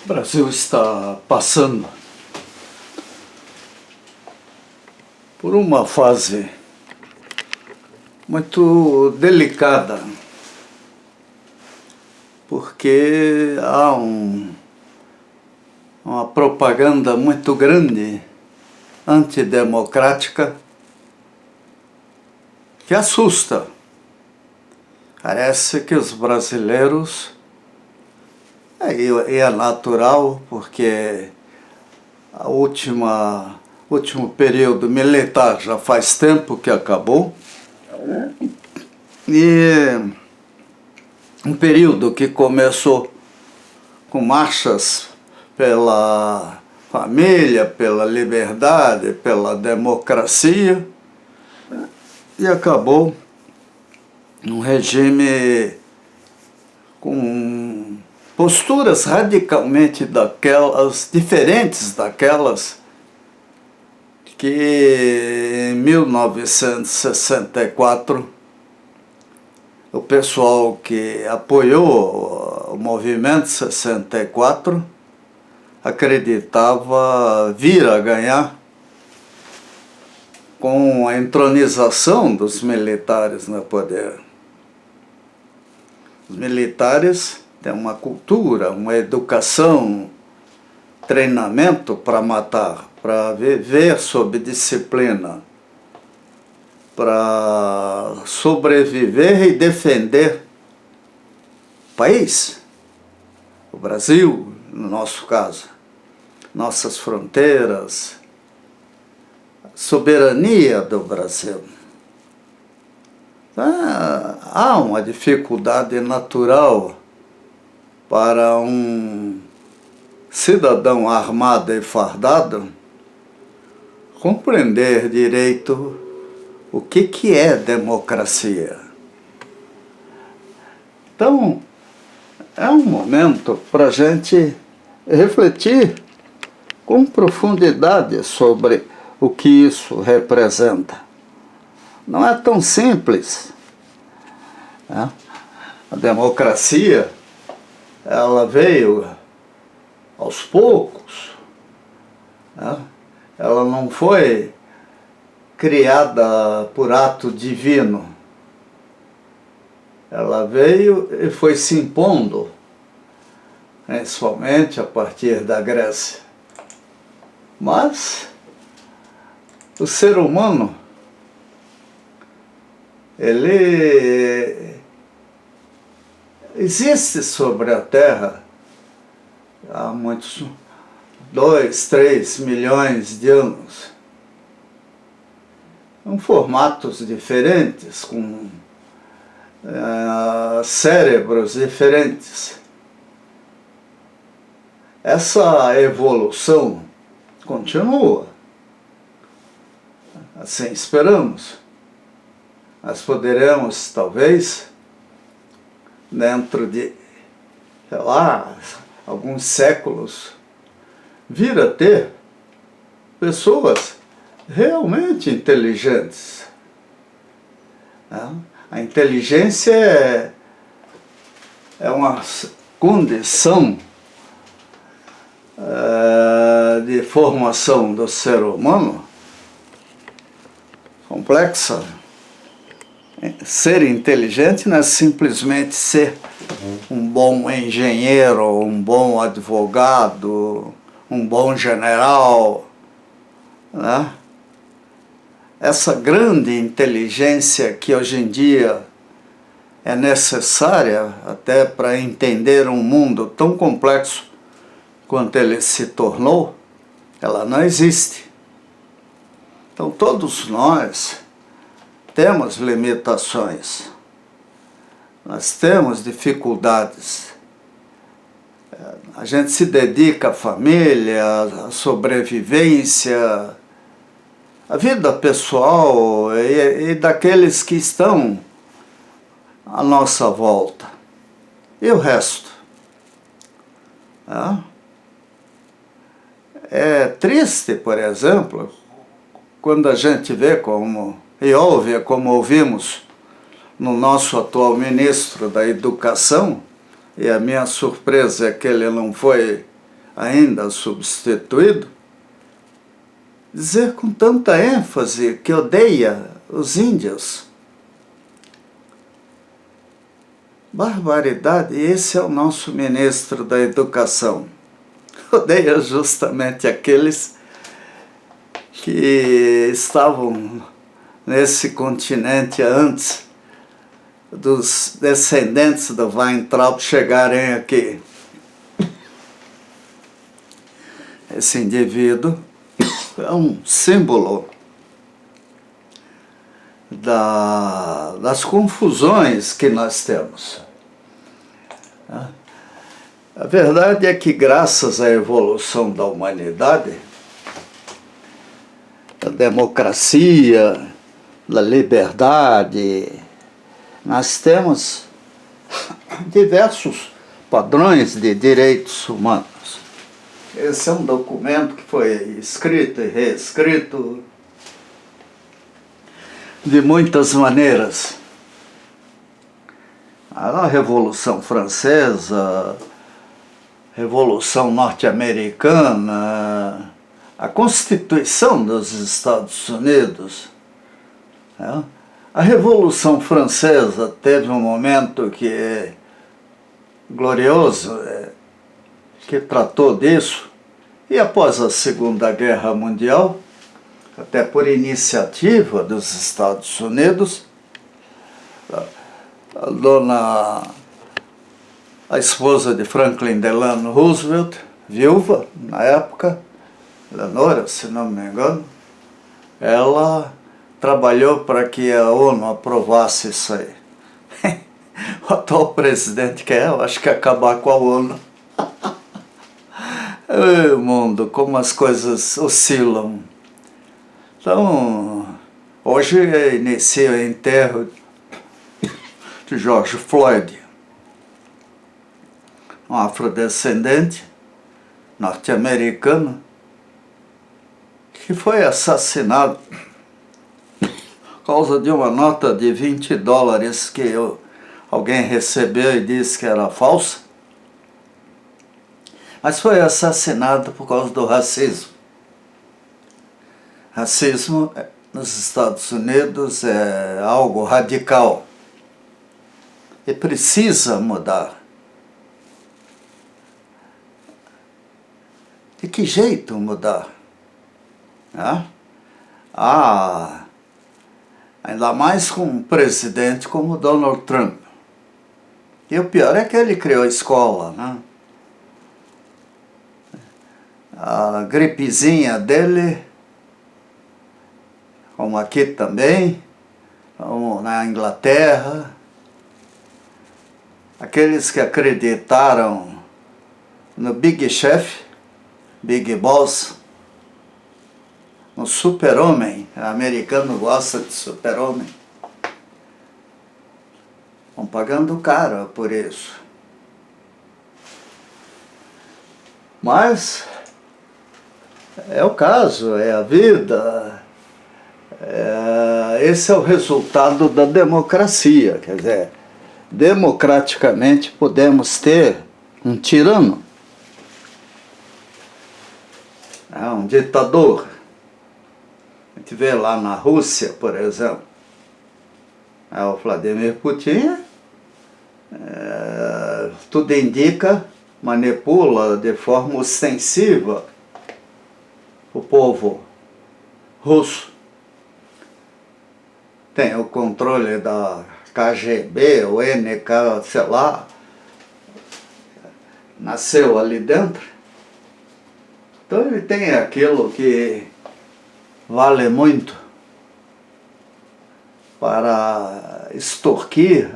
O Brasil está passando por uma fase muito delicada, porque há uma propaganda muito grande, antidemocrática, que assusta. Parece que os brasileiros, e é natural, porque o último período militar já faz tempo que acabou, e um período que começou com marchas pela família, pela liberdade, pela democracia, e acabou num regime com posturas radicalmente diferentes daquelas que em 1964 o pessoal que apoiou o movimento 64 acreditava vir a ganhar com a entronização dos militares no poder. Os militares têm uma cultura, uma educação, treinamento para matar, para viver sob disciplina, para sobreviver e defender o país, o Brasil, no nosso caso, nossas fronteiras, a soberania do Brasil. Há uma dificuldade natural para um cidadão armado e fardado compreender direito o que é democracia. Então, é um momento para a gente refletir com profundidade sobre o que isso representa. Não é tão simples, né? A democracia, ela veio aos poucos, né? Ela não foi criada por ato divino. Ela veio e foi se impondo, principalmente a partir da Grécia. Mas o ser humano, ele existe sobre a Terra há muitos 2, 3 milhões de anos, em formatos diferentes, com cérebros diferentes. Essa evolução continua, assim esperamos. Nós poderemos, talvez, dentro de, sei lá, alguns séculos, vir a ter pessoas realmente inteligentes. A inteligência é uma condição de formação do ser humano complexa. Ser inteligente não é simplesmente ser um bom engenheiro, um bom advogado, um bom general, né? Essa grande inteligência que hoje em dia é necessária até para entender um mundo tão complexo quanto ele se tornou, ela não existe. Então todos nós temos limitações, nós temos dificuldades. A gente se dedica à família, à sobrevivência, à vida pessoal e daqueles que estão à nossa volta. E o resto? É triste, por exemplo, quando a gente vê e ouve, como ouvimos no nosso atual ministro da Educação, e a minha surpresa é que ele não foi ainda substituído, dizer com tanta ênfase que odeia os índios. Barbaridade, e esse é o nosso ministro da Educação. Odeia justamente aqueles que estavam nesse continente antes dos descendentes do Weintraub chegarem aqui. Esse indivíduo é um símbolo das confusões que nós temos. A verdade é que, graças à evolução da humanidade, da democracia, da liberdade, nós temos diversos padrões de direitos humanos. Esse é um documento que foi escrito e reescrito de muitas maneiras. A Revolução Francesa, Revolução Norte-Americana, a Constituição dos Estados Unidos. A Revolução Francesa teve um momento que é glorioso, que tratou disso, e após a Segunda Guerra Mundial, até por iniciativa dos Estados Unidos, a esposa de Franklin Delano Roosevelt, viúva na época, Eleonora, se não me engano, ela trabalhou para que a ONU aprovasse isso aí. O atual presidente quer, eu acho que acabar com a ONU. Ei, mundo, como as coisas oscilam. Então, hoje inicia o enterro de George Floyd, um afrodescendente norte-americano que foi assassinado por causa de uma nota de $20 que alguém recebeu e disse que era falsa, mas foi assassinado por causa do racismo. Racismo nos Estados Unidos é algo radical e precisa mudar. De que jeito mudar? Ainda mais com um presidente como Donald Trump. E o pior é que ele criou escola, né? A gripezinha dele, como aqui também, como na Inglaterra, aqueles que acreditaram no Big Chef, Big Boss, no super-homem, o americano gosta de super-homem, estão pagando caro por isso. Mas é o caso, é a vida, esse é o resultado da democracia. Quer dizer, democraticamente podemos ter um tirano, um ditador. A gente vê lá na Rússia, por exemplo, o Vladimir Putin, tudo indica, manipula de forma ostensiva o povo russo. Tem o controle da KGB, o NK, sei lá, nasceu ali dentro. Então ele tem aquilo que vale muito para extorquir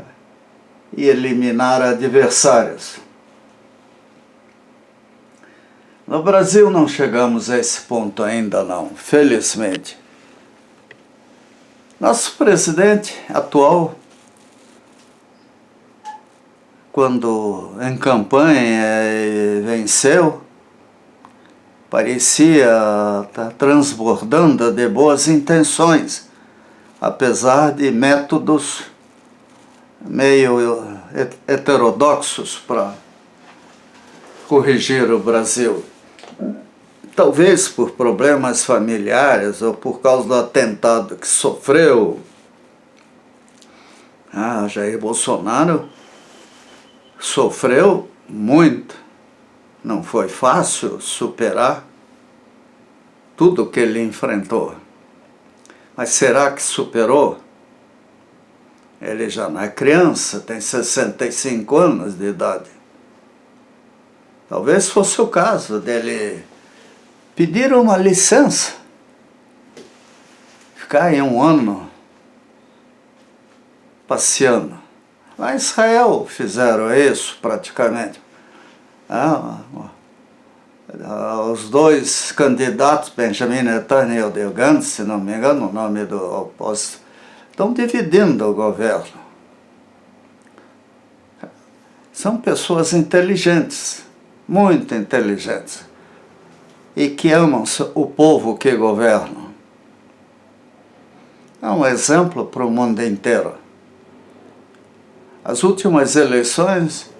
e eliminar adversários. No Brasil não chegamos a esse ponto ainda não, felizmente. Nosso presidente atual, quando em campanha venceu, parecia estar transbordando de boas intenções, apesar de métodos meio heterodoxos para corrigir o Brasil. talvez por problemas familiares ou por causa do atentado que sofreu, Jair Bolsonaro sofreu muito. Não foi fácil superar tudo que ele enfrentou. Mas será que superou? Ele já não é criança, tem 65 anos de idade. Talvez fosse o caso dele pedir uma licença, ficar aí um ano passeando. Lá em Israel fizeram isso praticamente. Os dois candidatos, Benjamin Netanyahu e Eudel Gantz, se não me engano o nome do oposto, estão dividindo o governo. São pessoas inteligentes, muito inteligentes, e que amam o povo que governam. É um exemplo para o mundo inteiro. As últimas eleições,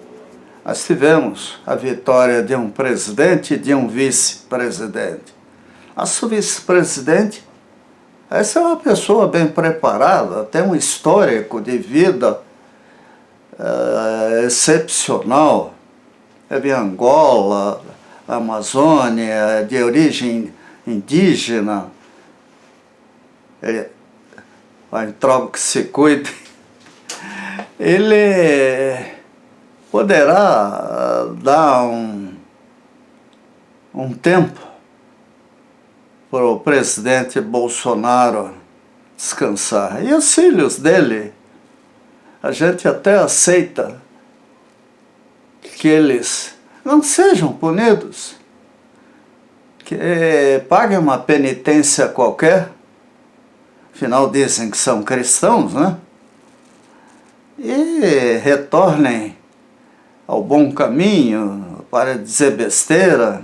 nós tivemos a vitória de um presidente e de um vice-presidente. Nosso vice-presidente, essa é uma pessoa bem preparada, tem um histórico de vida excepcional. É de Angola, Amazônia, de origem indígena. Vai troca que se cuide. Ele poderá dar um tempo para o presidente Bolsonaro descansar. E os filhos dele, a gente até aceita que eles não sejam punidos, que paguem uma penitência qualquer, afinal dizem que são cristãos, né? E retornem ao bom caminho, para dizer besteira.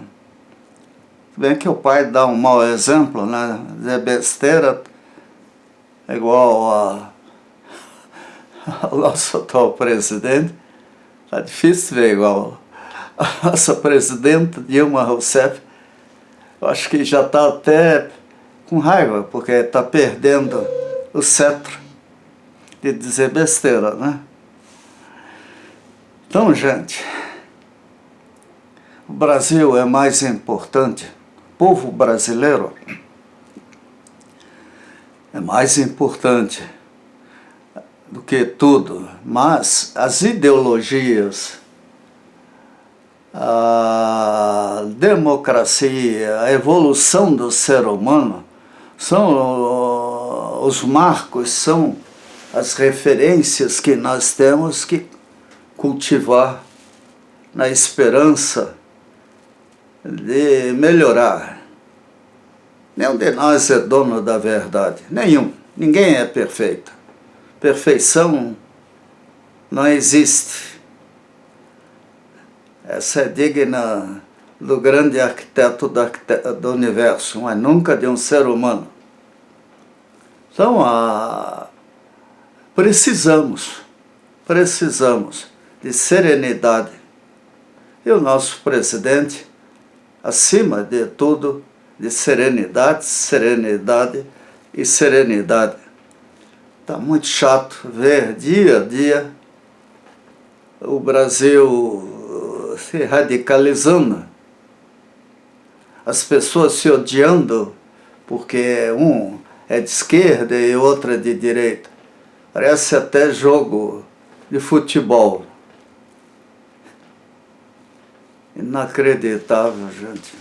Bem que o pai dá um mau exemplo, né? Dizer besteira é igual ao nosso atual presidente. Está difícil ver igual a nossa presidenta Dilma Rousseff. Eu acho que já está até com raiva, porque está perdendo o cetro de dizer besteira, né? Então, gente, o Brasil é mais importante, o povo brasileiro é mais importante do que tudo, mas as ideologias, a democracia, a evolução do ser humano são os marcos, são as referências que nós temos que cultivar na esperança de melhorar. Nenhum de nós é dono da verdade, nenhum, ninguém é perfeito. Perfeição não existe. Essa é digna do grande arquiteto do universo, mas nunca de um ser humano. Então, precisamos de serenidade. E o nosso presidente, acima de tudo, de serenidade, serenidade e serenidade. Está muito chato ver dia a dia o Brasil se radicalizando, as pessoas se odiando porque um é de esquerda e outro é de direita. Parece até jogo de futebol. Inacreditável, gente.